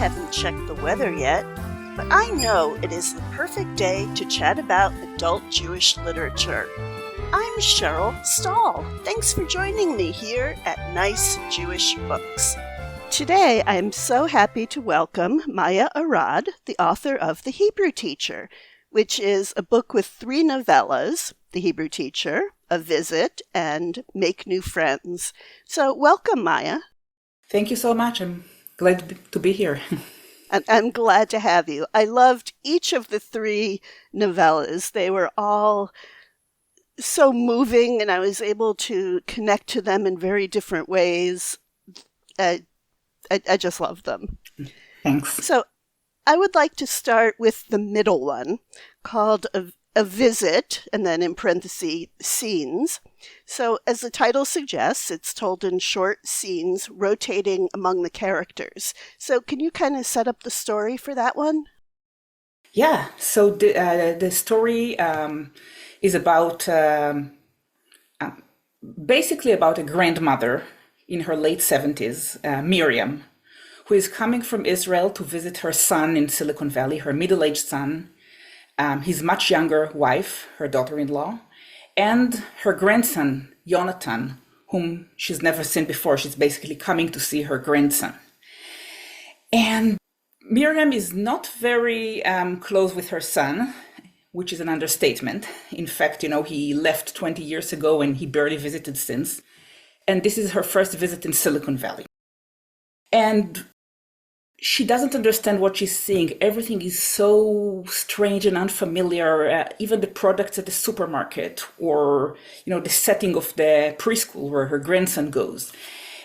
haven't checked the weather yet, but I know it is the perfect day to chat about adult Jewish literature. I'm Cheryl Stahl. Thanks for joining me here at Nice Jewish Books. Today, I'm so happy to welcome Maya Arad, the author of The Hebrew Teacher, which is a book with 3 novellas, The Hebrew Teacher, A Visit, and Make New Friends. So welcome, Maya. Thank you so much. I'm glad to be here. And I'm glad to have you. I loved each of the 3 novellas. They were all so moving, and I was able to connect to them in very different ways. I just love them. Thanks. So I would like to start with the middle one, called A Visit, and then in parentheses, scenes. So as the title suggests, it's told in short scenes rotating among the characters. So can you kind of set up the story for that one? Yeah, so the story is about, basically about a grandmother in her late 70s, Miriam, who is coming from Israel to visit her son in Silicon Valley, her middle-aged son, his much younger wife, her daughter-in-law, and her grandson, Jonathan, whom she's never seen before. She's basically coming to see her grandson. And Miriam is not very close with her son, which is an understatement. In fact, he left 20 years ago and he barely visited since. And this is her first visit in Silicon Valley. And she doesn't understand what she's seeing. Everything is so strange and unfamiliar, even the products at the supermarket or, the setting of the preschool where her grandson goes.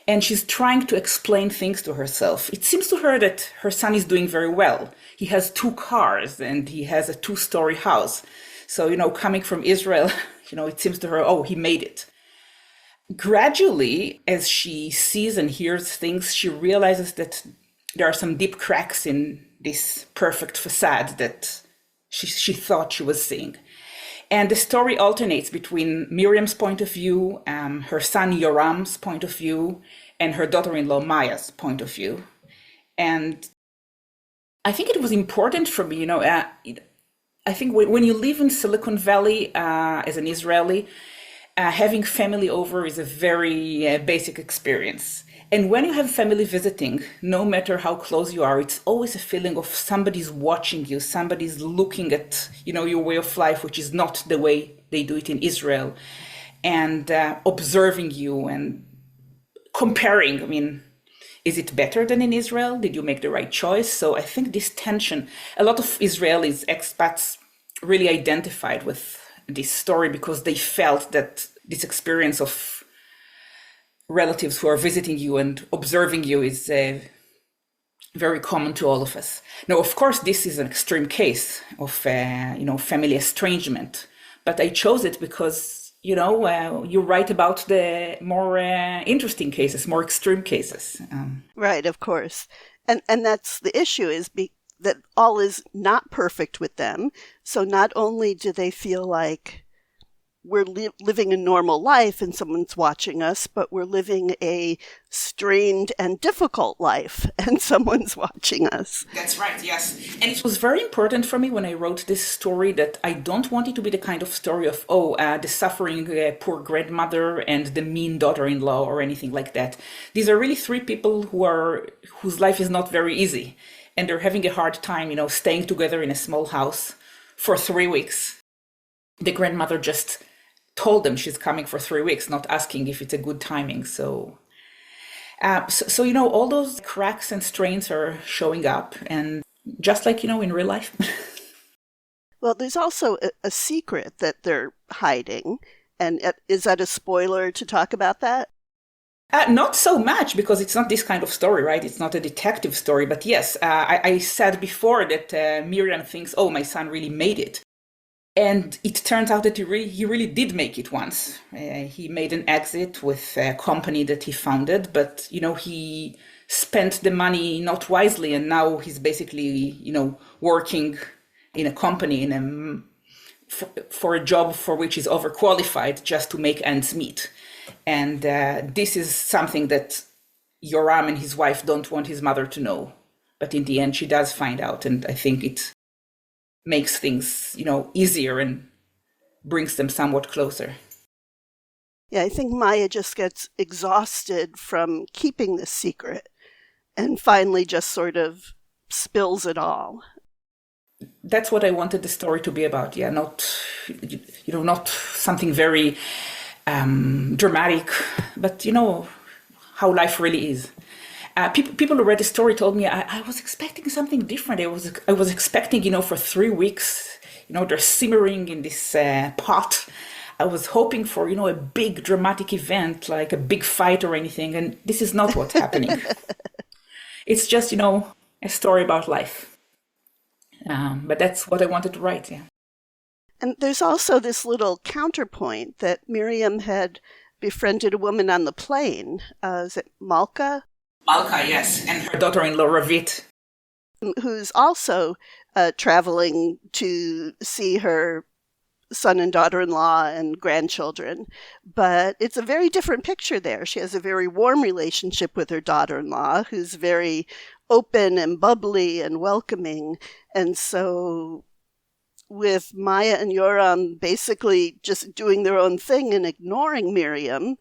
And she's trying to explain things to herself. It seems to her that her son is doing very well. He has 2 cars and he has a 2-story house. So, coming from Israel, it seems to her, oh, he made it. Gradually, as she sees and hears things, she realizes that there are some deep cracks in this perfect facade that she thought she was seeing. And the story alternates between Miriam's point of view, her son Yoram's point of view, and her daughter-in-law Maya's point of view. And I think it was important for me, I think when you live in Silicon Valley as an Israeli, having family over is a very basic experience. And when you have family visiting, no matter how close you are, it's always a feeling of somebody's watching you, somebody's looking at, your way of life, which is not the way they do it in Israel, and observing you and comparing. I mean, is it better than in Israel? Did you make the right choice? So I think this tension, a lot of Israelis, expats, really identified with this story because they felt that this experience of relatives who are visiting you and observing you is very common to all of us. Now, of course, this is an extreme case of, family estrangement, but I chose it because, you write about the more interesting cases, more extreme cases. Right, of course. And that's the issue is that all is not perfect with them. So not only do they feel like we're living a normal life and someone's watching us, but we're living a strained and difficult life and someone's watching us. That's right, yes. And it was very important for me when I wrote this story that I don't want it to be the kind of story of, the suffering poor grandmother and the mean daughter-in-law or anything like that. These are really 3 people whose life is not very easy. And they're having a hard time, staying together in a small house for 3 weeks. The grandmother just told them she's coming for 3 weeks, not asking if it's a good timing. So all those cracks and strains are showing up, and just like, in real life. Well, there's also a secret that they're hiding. And is that a spoiler to talk about that? Not so much, because it's not this kind of story, right? It's not a detective story. But yes, I said before that Miriam thinks, oh, my son really made it. And it turns out that he really did make it once. He made an exit with a company that he founded, but, he spent the money not wisely. And now he's basically, working in a company for a job for which he's overqualified just to make ends meet. And this is something that Yoram and his wife don't want his mother to know. But in the end, she does find out. And I think it makes things, easier and brings them somewhat closer. Yeah, I think Maya just gets exhausted from keeping this secret and finally just sort of spills it all. That's what I wanted the story to be about. Yeah, not something very dramatic, but how life really is. People who read the story told me I was expecting something different. I was expecting, for 3 weeks, they're simmering in this pot. I was hoping for, a big dramatic event, like a big fight or anything, and this is not what's happening. It's just, a story about life. But that's what I wanted to write, yeah. And there's also this little counterpoint that Miriam had befriended a woman on the plane. Is it Malka? Malka, yes, and her daughter-in-law, Ravit. Who's also traveling to see her son and daughter-in-law and grandchildren. But it's a very different picture there. She has a very warm relationship with her daughter-in-law, who's very open and bubbly and welcoming. And so with Maya and Yoram basically just doing their own thing and ignoring Miriam,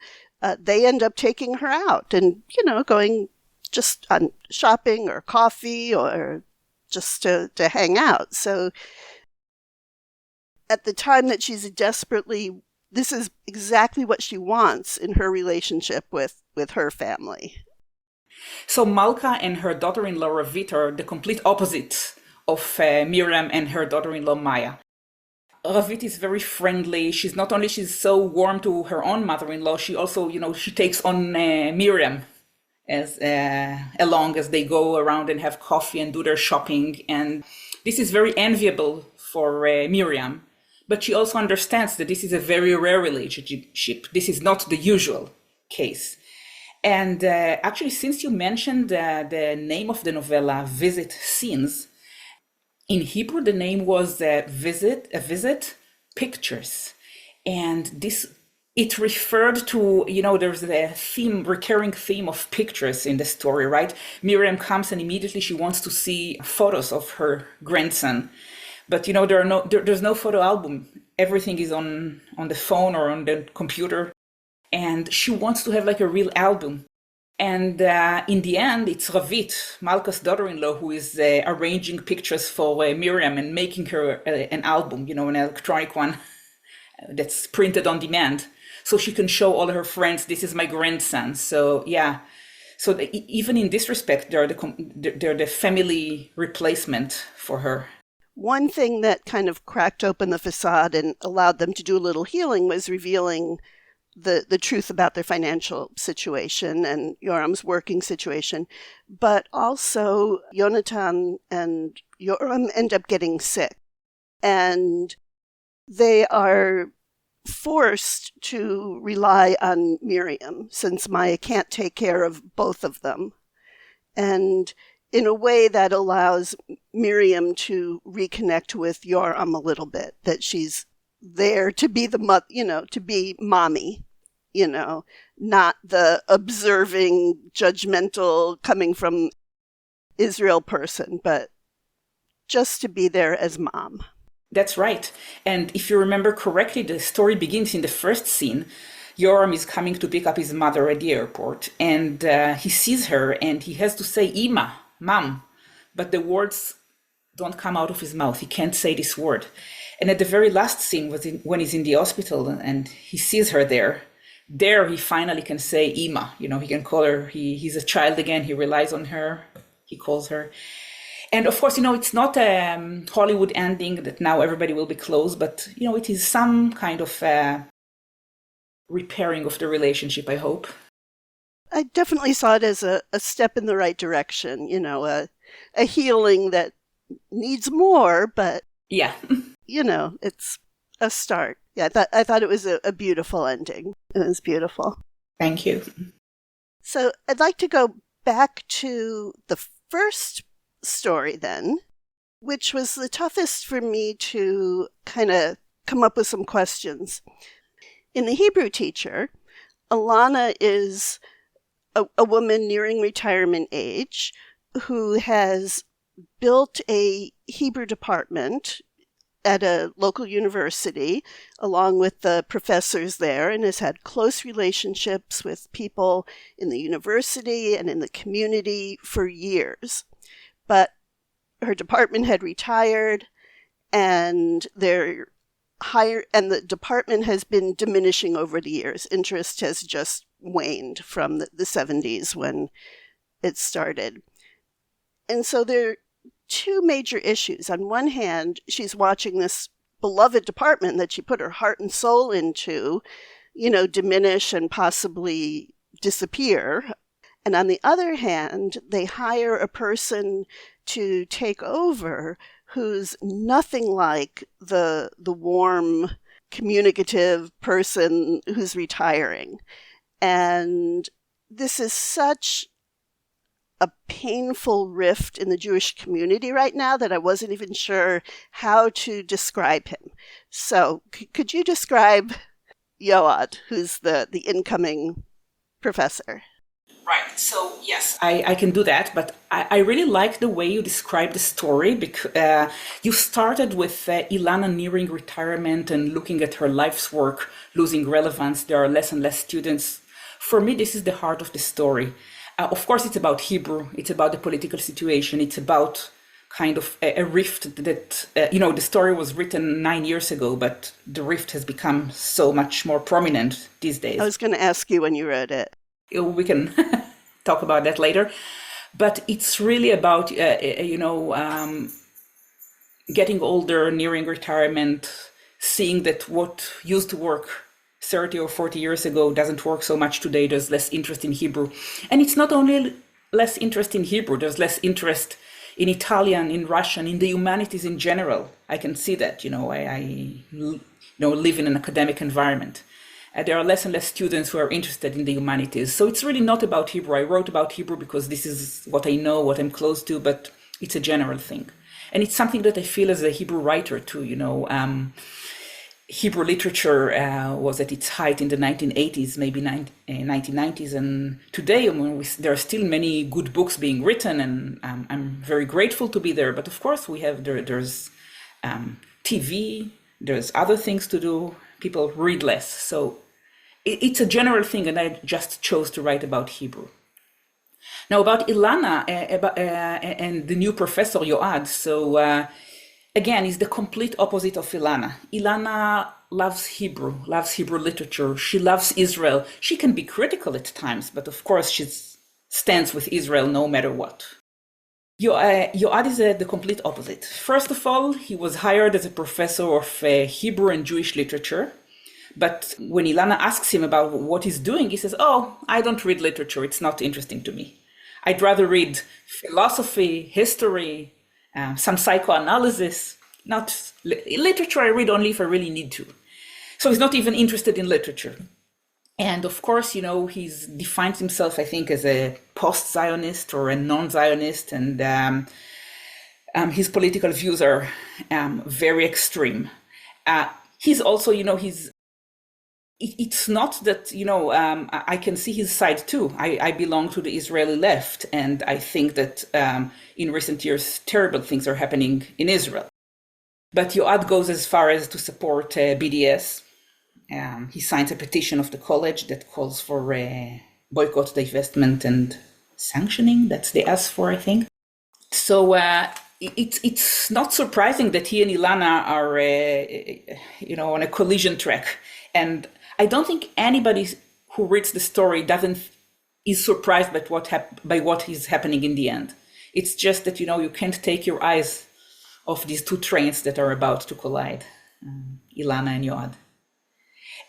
they end up taking her out and, going just on shopping or coffee or just to hang out. So at the time that this is exactly what she wants in her relationship with her family. So Malka and her daughter-in-law Ravit are the complete opposite of Miriam and her daughter-in-law Maya. Ravit is very friendly. She's so warm to her own mother-in-law. She also, she takes on Miriam as along as they go around and have coffee and do their shopping. And this is very enviable for Miriam. But she also understands that this is a very rare relationship. This is not the usual case. And actually, since you mentioned the name of the novella, Visit Scenes, in Hebrew, the name was Visit Pictures. And it referred to, there's a recurring theme of pictures in the story, right? Miriam comes and immediately she wants to see photos of her grandson. But there's no photo album. Everything is on the phone or on the computer, and she wants to have like a real album. And in the end, it's Ravit, Malka's daughter-in-law, who is arranging pictures for Miriam and making her an album, an electronic one that's printed on demand, so she can show all her friends, this is my grandson. So yeah, so even in this respect, they're the family replacement for her. One thing that kind of cracked open the facade and allowed them to do a little healing was revealing the truth about their financial situation and Yoram's working situation. But also, Yonatan and Yoram end up getting sick. And they are forced to rely on Miriam, since Maya can't take care of both of them. And in a way that allows Miriam to reconnect with Yoram a little bit, that she's there to be to be mommy, not the observing, judgmental, coming from Israel person, but just to be there as mom. That's right. And if you remember correctly, the story begins in the first scene. Yoram is coming to pick up his mother at the airport, and he sees her and he has to say Ima, mom, but the words don't come out of his mouth. He can't say this word. And at the very last scene when he's in the hospital and he sees her there he finally can say Ima. He can call her, he's a child again, he relies on her, he calls her. And of course, it's not a Hollywood ending that now everybody will be close, but, it is some kind of repairing of the relationship, I hope. I definitely saw it as a step in the right direction, a healing that needs more, but, yeah, it's a start. Yeah, I thought it was a beautiful ending. It was beautiful. Thank you. So I'd like to go back to the first story then, which was the toughest for me to kind of come up with some questions. In The Hebrew Teacher, Alana is a woman nearing retirement age who has built a Hebrew department at a local university, along with the professors there, and has had close relationships with people in the university and in the community for years. But her department had retired, and the department has been diminishing over the years. Interest has just waned from the 70s when it started. And so there are two major issues. On one hand, she's watching this beloved department that she put her heart and soul into, diminish and possibly disappear. And on the other hand, they hire a person to take over who's nothing like the warm, communicative person who's retiring. And this is such a painful rift in the Jewish community right now that I wasn't even sure how to describe him. So could you describe Yoad, who's the incoming professor? Right. So, yes, I can do that. But I really like the way you describe the story, because you started with Ilana nearing retirement and looking at her life's work losing relevance. There are less and less students. For me, this is the heart of the story. Of course, it's about Hebrew. It's about the political situation. It's about kind of a rift that, the story was written 9 years ago, but the rift has become so much more prominent these days. I was going to ask you when you wrote it. We can talk about that later. But it's really about, getting older, nearing retirement, seeing that what used to work 30 or 40 years ago doesn't work so much today. There's less interest in Hebrew. And it's not only less interest in Hebrew, there's less interest in Italian, in Russian, in the humanities in general. I can see that, I live in an academic environment. There are less and less students who are interested in the humanities. So it's really not about Hebrew. I wrote about Hebrew because this is what I know, what I'm close to, but it's a general thing. And it's something that I feel as a Hebrew writer too, Hebrew literature was at its height in the 1980s, maybe 1990s, and today there are still many good books being written, and I'm very grateful to be there. But of course, there's TV, there's other things to do. People read less, so it's a general thing, and I just chose to write about Hebrew. Now about Ilana and the new professor Yoad. So. Again, is the complete opposite of Ilana. Ilana loves Hebrew literature. She loves Israel. She can be critical at times, but of course she stands with Israel no matter what. Yoad is the complete opposite. First of all, he was hired as a professor of Hebrew and Jewish literature. But when Ilana asks him about what he's doing, he says, I don't read literature. It's not interesting to me. I'd rather read philosophy, history, some psychoanalysis, not literature. I read only if I really need to. So he's not even interested in literature. And of course, he defines himself, I think, as a post-Zionist or a non-Zionist, and his political views are very extreme. He's also, it's not that, I can see his side too. I belong to the Israeli left, and I think that in recent years, terrible things are happening in Israel. But Yoad goes as far as to support BDS. He signs a petition of the college that calls for boycott, divestment, and sanctioning. That's the S for, I think. So it's not surprising that he and Ilana are, on a collision track. And I don't think anybody who reads the story is surprised by what is happening in the end. It's just that, you can't take your eyes off these two trains that are about to collide, Ilana and Yoad.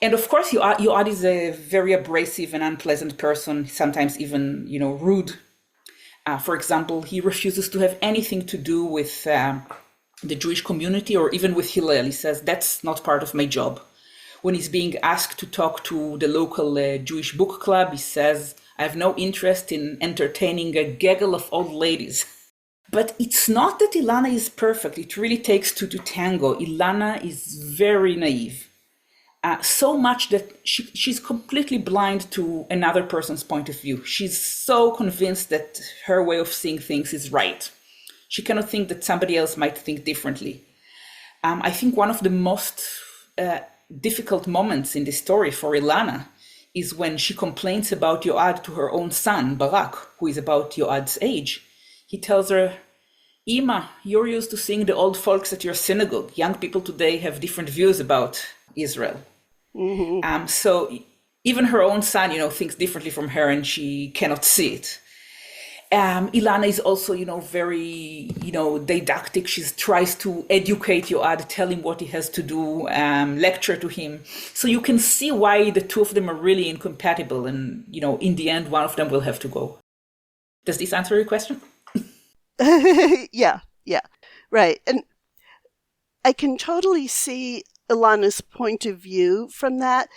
And of course, Yoad is a very abrasive and unpleasant person, sometimes even, rude. For example, he refuses to have anything to do with the Jewish community or even with Hillel. He says, that's not part of my job. When he's being asked to talk to the local Jewish book club, he says, I have no interest in entertaining a gaggle of old ladies. But it's not that Ilana is perfect. It really takes two to tango. Ilana is very naive. so much that she's completely blind to another person's point of view. She's so convinced that her way of seeing things is right. She cannot think that somebody else might think differently. I think one of the most difficult moments in the story for Ilana is when she complains about Yoad to her own son, Barak, who is about Yoad's age. He tells her, Ima, you're used to seeing the old folks at your synagogue. Young people today have different views about Israel. Mm-hmm. So even her own son, thinks differently from her, and she cannot see it. Ilana is also, very, didactic. She tries to educate Yoad, tell him what he has to do, lecture to him. So you can see why the two of them are really incompatible. And, in the end, one of them will have to go. Does this answer your question? Yeah. Right. And I can totally see Ilana's point of view from that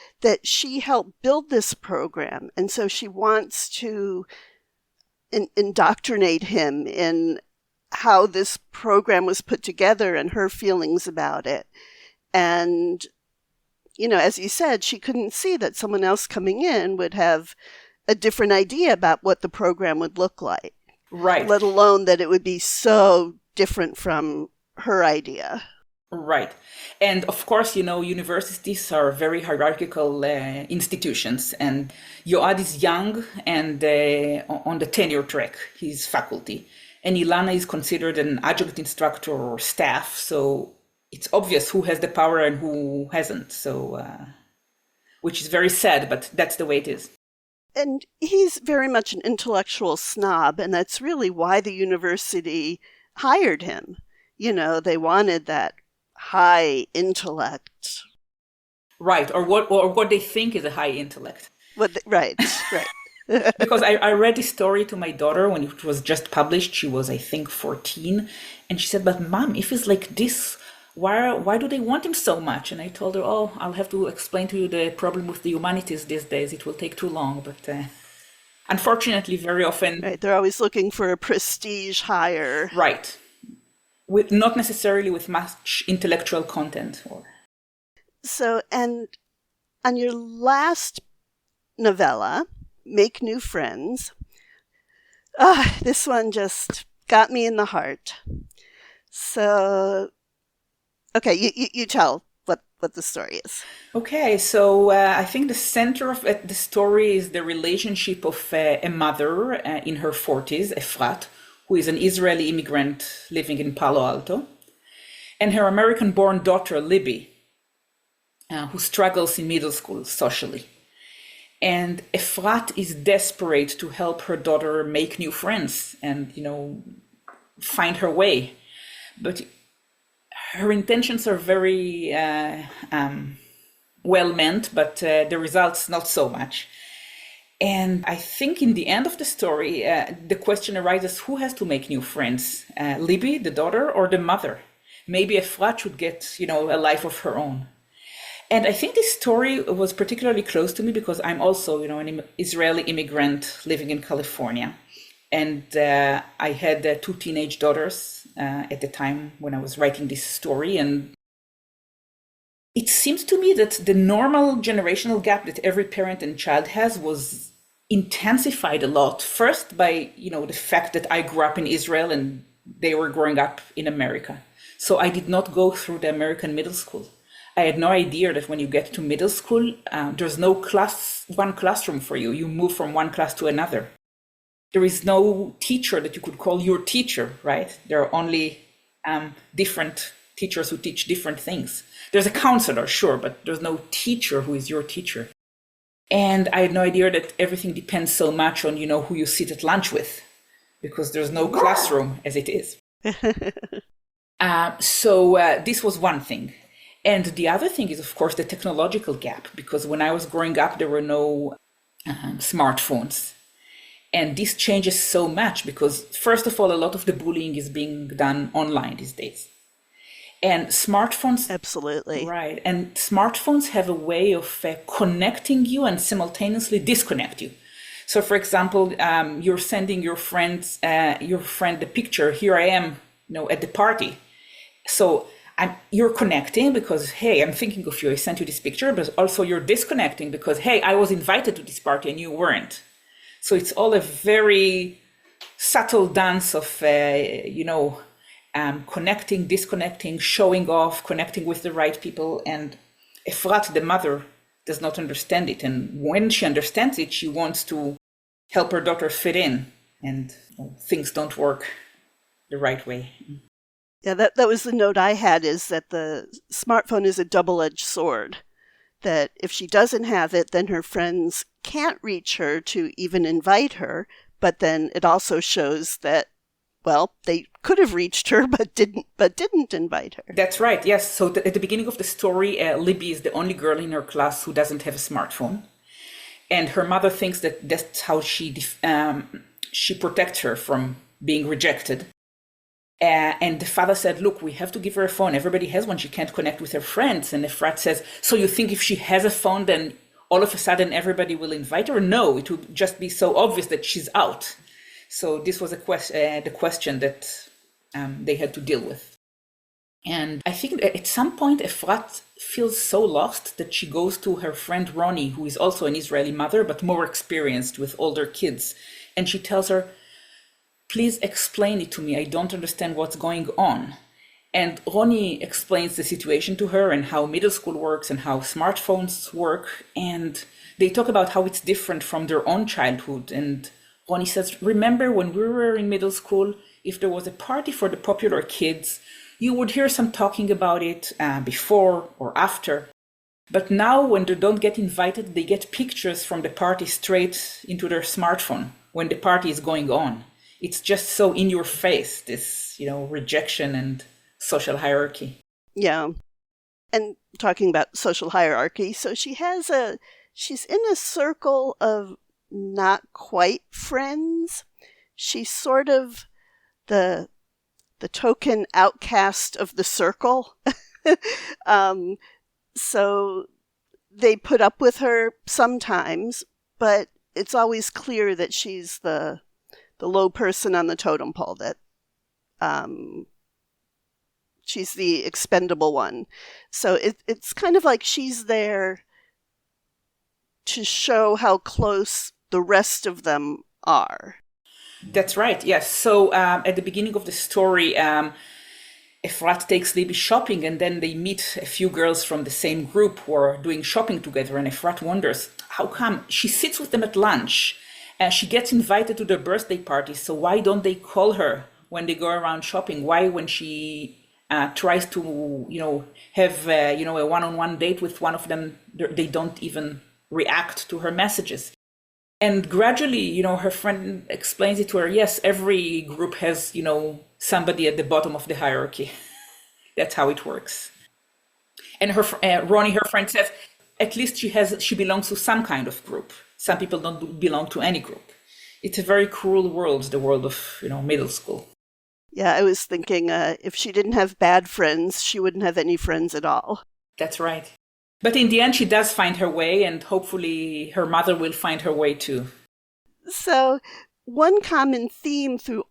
she helped build this program. And so she wants to indoctrinate him in how this program was put together and her feelings about it. And, as you said, she couldn't see that someone else coming in would have a different idea about what the program would look like. Right. Let alone that it would be so different from her idea. Right. And of course, universities are very hierarchical institutions, and Yoad is young and on the tenure track, he's faculty. And Ilana is considered an adjunct instructor or staff, so it's obvious who has the power and who hasn't. So, which is very sad, but that's the way it is. And he's very much an intellectual snob, and that's really why the university hired him. They wanted that high intellect. Right, or what they think is a high intellect. Right. Because I read this story to my daughter when it was just published. She was, I think, 14. And she said, but Mom, if he's like this, why do they want him so much? And I told her, I'll have to explain to you the problem with the humanities these days. It will take too long. But unfortunately, very often... Right, they're always looking for a prestige hire. Right. Not necessarily with much intellectual content. So, and on your last novella, Make New Friends, this one just got me in the heart. So, okay, you tell what the story is. Okay, so I think the center of the story is the relationship of a mother in her 40s, Efrat, who is an Israeli immigrant living in Palo Alto, and her American-born daughter, Libby, who struggles in middle school socially. And Efrat is desperate to help her daughter make new friends and, find her way. But her intentions are very well meant, but the results not so much. And I think in the end of the story, the question arises, who has to make new friends? Libby, the daughter, or the mother? Maybe Efrat should get, a life of her own. And I think this story was particularly close to me because I'm also, an Israeli immigrant living in California. And I had 2 teenage daughters at the time when I was writing this story. And it seems to me that the normal generational gap that every parent and child has was intensified a lot. First by, the fact that I grew up in Israel and they were growing up in America. So I did not go through the American middle school. I had no idea that when you get to middle school, there's no one classroom for you. You move from one class to another. There is no teacher that you could call your teacher, right? There are only different teachers who teach different things. There's a counselor, sure, but there's no teacher who is your teacher. And I had no idea that everything depends so much on, who you sit at lunch with, because there's no classroom as it is. So this was one thing. And the other thing is, of course, the technological gap, because when I was growing up, there were no smartphones. And this changes so much because, first of all, a lot of the bullying is being done online these days. And smartphones... Absolutely. Right. And smartphones have a way of connecting you and simultaneously disconnect you. So, for example, you're sending your friend the picture, here I am, at the party. So you're connecting because, hey, I'm thinking of you, I sent you this picture, but also you're disconnecting because, hey, I was invited to this party and you weren't. So it's all a very subtle dance of, connecting, disconnecting, showing off, connecting with the right people. And Efrat, the mother, does not understand it. And when she understands it, she wants to help her daughter fit in, and things don't work the right way. Yeah, that was the note I had, is that the smartphone is a double-edged sword. That if she doesn't have it, then her friends can't reach her to even invite her. But then it also shows that, well, they could have reached her, but didn't invite her. That's right. Yes. So at the beginning of the story, Libby is the only girl in her class who doesn't have a smartphone, and her mother thinks that that's how she protects her from being rejected. And the father said, look, we have to give her a phone. Everybody has one. She can't connect with her friends. And Efrat says, so you think if she has a phone, then all of a sudden everybody will invite her? No, it would just be so obvious that she's out. So this was the question that they had to deal with. And I think that at some point Efrat feels so lost that she goes to her friend Ronnie, who is also an Israeli mother, but more experienced with older kids. And she tells her, please explain it to me. I don't understand what's going on. And Ronnie explains the situation to her and how middle school works and how smartphones work. And they talk about how it's different from their own childhood. And Ronnie says, remember when we were in middle school, if there was a party for the popular kids, you would hear some talking about it before or after. But now when they don't get invited, they get pictures from the party straight into their smartphone when the party is going on. It's just so in your face, this, rejection and social hierarchy. Yeah. And talking about social hierarchy, so she's in a circle of not quite friends. She's sort of the token outcast of the circle. So they put up with her sometimes, but it's always clear that she's the low person on the totem pole, that she's the expendable one. So it's kind of like she's there to show how close the rest of them are. That's right, yes. So at the beginning of the story, Efrat takes Libby shopping, and then they meet a few girls from the same group who are doing shopping together, and Efrat wonders, how come? She sits with them at lunch. She gets invited to their birthday parties, so why don't they call her when they go around shopping? Why, when she tries to, have, a one-on-one date with one of them, they don't even react to her messages? And gradually, her friend explains it to her, yes, every group has, somebody at the bottom of the hierarchy. That's how it works. And Ronnie, her friend, says, at least she belongs to some kind of group. Some people don't belong to any group. It's a very cruel world, the world of, middle school. Yeah, I was thinking if she didn't have bad friends, she wouldn't have any friends at all. That's right. But in the end, she does find her way, and hopefully her mother will find her way too. So one common theme through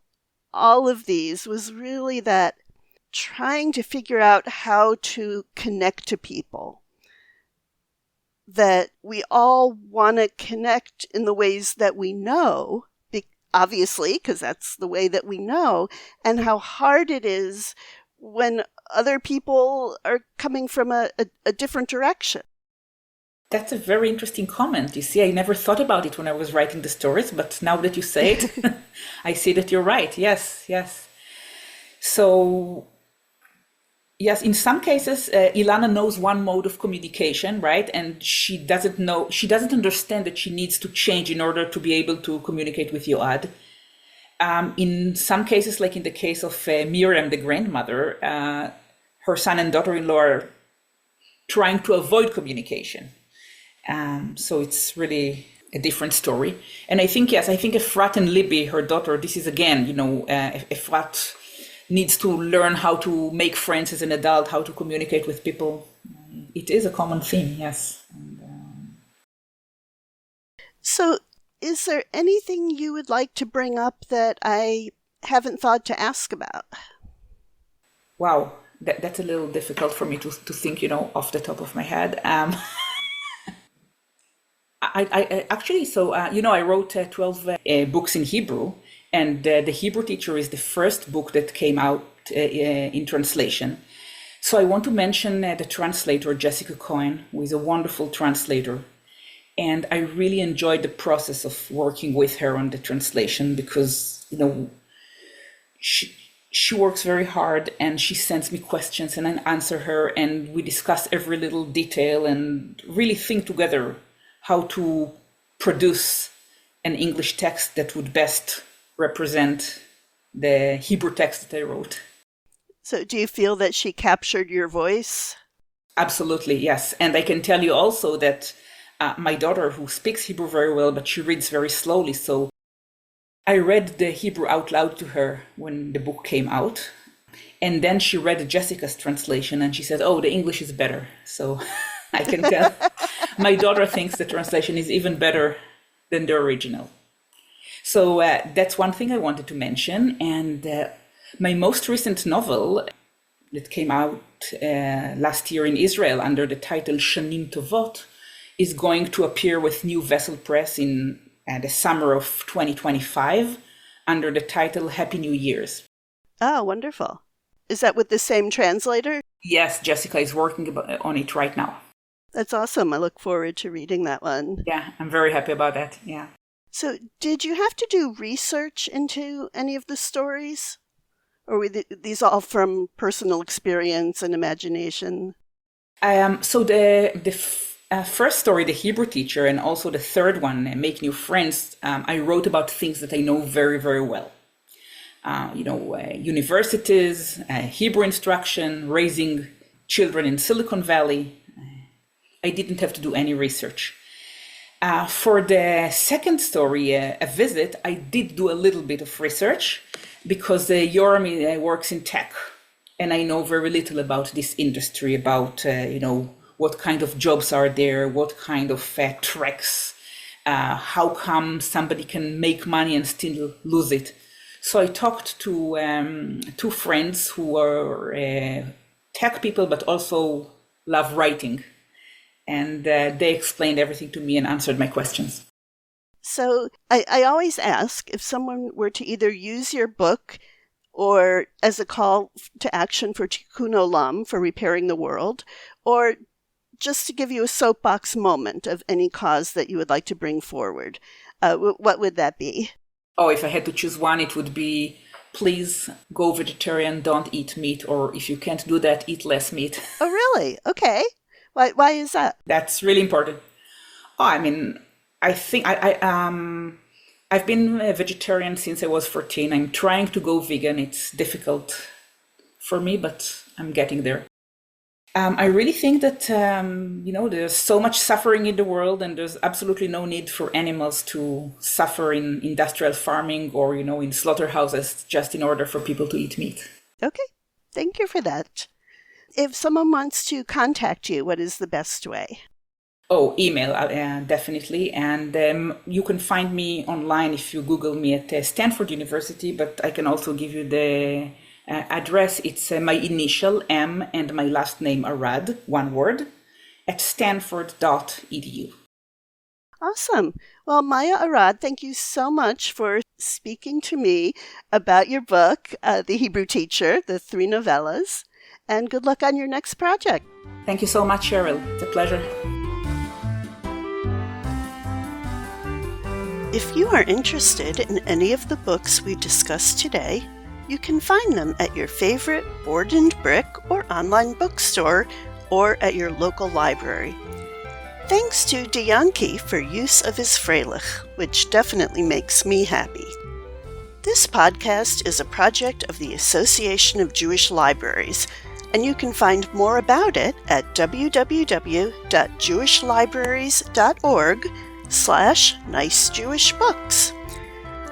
all of these was really that trying to figure out how to connect to people. That we all want to connect in the ways that we know, obviously, because that's the way that we know, and how hard it is when other people are coming from a different direction. That's a very interesting comment. You see, I never thought about it when I was writing the stories, but now that you say it, I see that you're right. Yes. So, yes, in some cases, Ilana knows one mode of communication, right? And she doesn't understand that she needs to change in order to be able to communicate with Yoad. In some cases, like in the case of Miriam, the grandmother, her son and daughter-in-law are trying to avoid communication. So it's really a different story. And I think Efrat and Libby, her daughter, this is again, Efrat needs to learn how to make friends as an adult, how to communicate with people. It is a common theme, yes. So is there anything you would like to bring up that I haven't thought to ask about? Wow, That's a little difficult for me to think, off the top of my head. I actually, I wrote 12 books in Hebrew, and The Hebrew Teacher is the first book that came out in translation. So I want to mention the translator, Jessica Cohen, who is a wonderful translator. And I really enjoyed the process of working with her on the translation because, she works very hard and she sends me questions and I answer her and we discuss every little detail and really think together how to produce an English text that would best represent the Hebrew text that I wrote. So do you feel that she captured your voice? Absolutely, yes. And I can tell you also that my daughter, who speaks Hebrew very well, but she reads very slowly, so I read the Hebrew out loud to her when the book came out. And then she read Jessica's translation and she said, oh, the English is better. So I can tell my daughter thinks the translation is even better than the original. So that's one thing I wanted to mention. And my most recent novel that came out last year in Israel under the title Shanim Tovot is going to appear with New Vessel Press in the summer of 2025 under the title Happy New Year's. Oh, wonderful. Is that with the same translator? Yes, Jessica is working on it right now. That's awesome. I look forward to reading that one. Yeah, I'm very happy about that. Yeah. So did you have to do research into any of the stories? Or were these all from personal experience and imagination? So the first story, The Hebrew Teacher, and also the third one, Make New Friends, I wrote about things that I know very, very well. Universities, Hebrew instruction, raising children in Silicon Valley. I didn't have to do any research. For the second story, A Visit, I did do a little bit of research because Yoram works in tech, and I know very little about this industry, about, what kind of jobs are there, what kind of tracks, how come somebody can make money and still lose it. So I talked to two friends who are tech people, but also love writing. And they explained everything to me and answered my questions. So I always ask if someone were to either use your book or as a call to action for Tikkun Olam, for repairing the world, or just to give you a soapbox moment of any cause that you would like to bring forward. What would that be? Oh, if I had to choose one, it would be, please go vegetarian, don't eat meat, or if you can't do that, eat less meat. Oh, really? Okay. Why is that? That's really important. Oh, I mean, I think I've been a vegetarian since I was 14. I'm trying to go vegan. It's difficult for me, but I'm getting there. I really think that, there's so much suffering in the world and there's absolutely no need for animals to suffer in industrial farming or, in slaughterhouses just in order for people to eat meat. Okay. Thank you for that. If someone wants to contact you, what is the best way? Oh, email, definitely. And you can find me online if you Google me at Stanford University, but I can also give you the address. It's my initial M and my last name Arad, one word, at stanford.edu. Awesome. Well, Maya Arad, thank you so much for speaking to me about your book, The Hebrew Teacher, the 3 novellas, and good luck on your next project. Thank you so much, Cheryl. It's a pleasure. If you are interested in any of the books we discussed today, you can find them at your favorite Board and Brick or online bookstore or at your local library. Thanks to Dianki for use of his Freilich, which definitely makes me happy. This podcast is a project of the Association of Jewish Libraries, and you can find more about it at www.jewishlibraries.org/nicejewishbooks.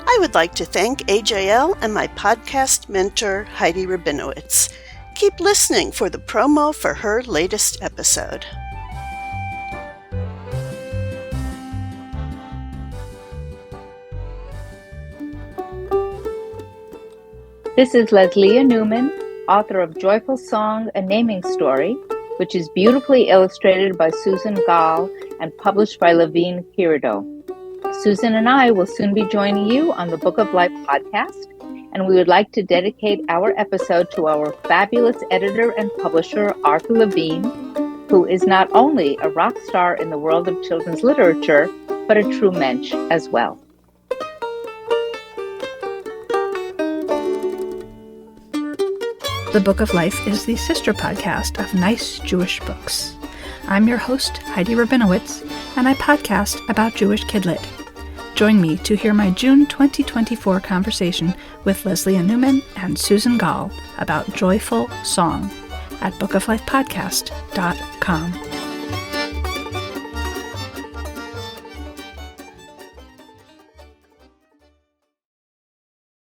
I would like to thank AJL and my podcast mentor, Heidi Rabinowitz. Keep listening for the promo for her latest episode. This is Leslie Newman author of Joyful Song, A Naming Story, which is beautifully illustrated by Susan Gall and published by Levine Quirido. Susan and I will soon be joining you on the Book of Life podcast, and we would like to dedicate our episode to our fabulous editor and publisher, Arthur Levine, who is not only a rock star in the world of children's literature, but a true mensch as well. The Book of Life is the sister podcast of Nice Jewish Books. I'm your host, Heidi Rabinowitz, and I podcast about Jewish kidlit. Join me to hear my June 2024 conversation with Leslie Newman and Susan Gall about Joyful Song at bookoflifepodcast.com.